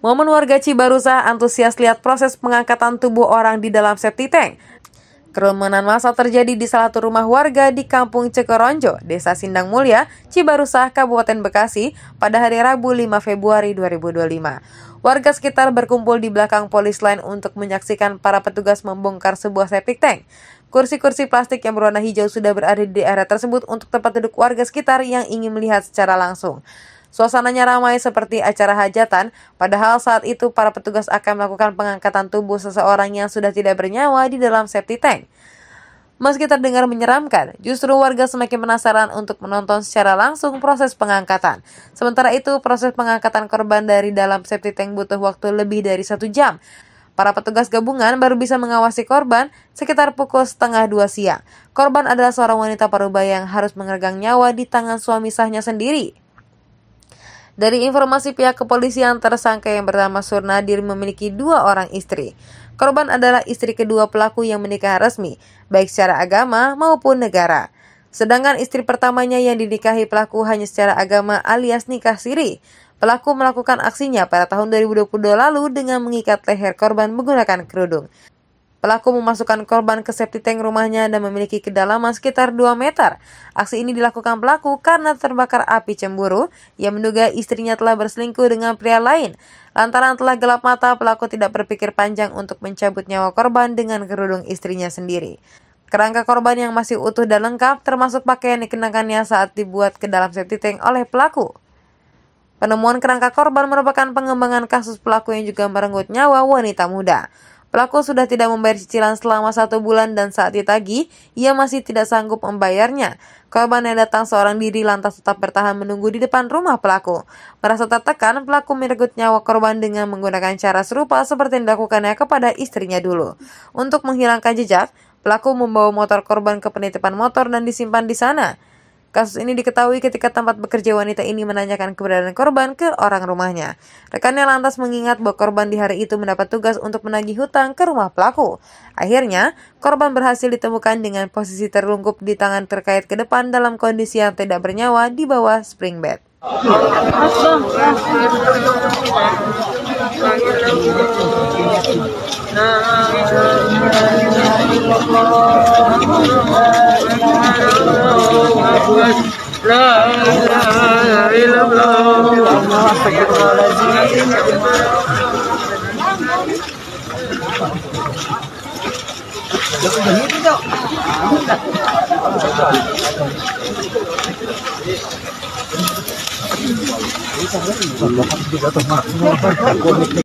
Momen warga Cibarusah antusias lihat proses pengangkatan tubuh orang di dalam septic tank. Kerumunan massa terjadi di salah satu rumah warga di Kampung Cekoronjo, Desa Sindang Mulya, Cibarusah, Kabupaten Bekasi pada hari Rabu 5 Februari 2025. Warga sekitar berkumpul di belakang polis lain untuk menyaksikan para petugas membongkar sebuah septic tank. Kursi-kursi plastik yang berwarna hijau sudah berada di area tersebut untuk tempat duduk warga sekitar yang ingin melihat secara langsung. Suasananya ramai seperti acara hajatan, padahal saat itu para petugas akan melakukan pengangkatan tubuh seseorang yang sudah tidak bernyawa di dalam septic tank. Meski terdengar menyeramkan, justru warga semakin penasaran untuk menonton secara langsung proses pengangkatan. Sementara itu, proses pengangkatan korban dari dalam septic tank butuh waktu lebih dari 1 jam. Para petugas gabungan baru bisa mengawasi korban sekitar pukul 1:30 siang. Korban adalah seorang wanita parubaya yang harus mengergang nyawa di tangan suami sahnya sendiri. Dari informasi pihak kepolisian, tersangka yang bernama Surnadir memiliki 2 orang istri. Korban adalah istri kedua pelaku yang menikah resmi, baik secara agama maupun negara. Sedangkan istri pertamanya yang dinikahi pelaku hanya secara agama alias nikah siri. Pelaku melakukan aksinya pada tahun 2022 lalu dengan mengikat leher korban menggunakan kerudung. Pelaku memasukkan korban ke septic tank rumahnya dan memiliki kedalaman sekitar 2 meter. Aksi ini dilakukan pelaku karena terbakar api cemburu. Ia menduga istrinya telah berselingkuh dengan pria lain. Lantaran telah gelap mata, pelaku tidak berpikir panjang untuk mencabut nyawa korban dengan kerudung istrinya sendiri. Kerangka korban yang masih utuh dan lengkap, termasuk pakaian dikenakannya saat dibuat ke dalam septic tank oleh pelaku. Penemuan kerangka korban merupakan pengembangan kasus pelaku yang juga merenggut nyawa wanita muda. Pelaku sudah tidak membayar cicilan selama 1 bulan dan saat ditagih, ia masih tidak sanggup membayarnya. Korban yang datang seorang diri lantas tetap bertahan menunggu di depan rumah pelaku. Merasa tertekan, pelaku merenggut nyawa korban dengan menggunakan cara serupa seperti yang dilakukannya kepada istrinya dulu. Untuk menghilangkan jejak, pelaku membawa motor korban ke penitipan motor dan disimpan di sana. Kasus ini diketahui ketika tempat bekerja wanita ini menanyakan keberadaan korban ke orang rumahnya. Rekannya lantas mengingat bahwa korban di hari itu mendapat tugas untuk menagih hutang ke rumah pelaku. Akhirnya, korban berhasil ditemukan dengan posisi terlungkup di tangan terkait ke depan dalam kondisi yang tidak bernyawa di bawah spring bed. La ilaha illallah. Astagfirullahaladzim.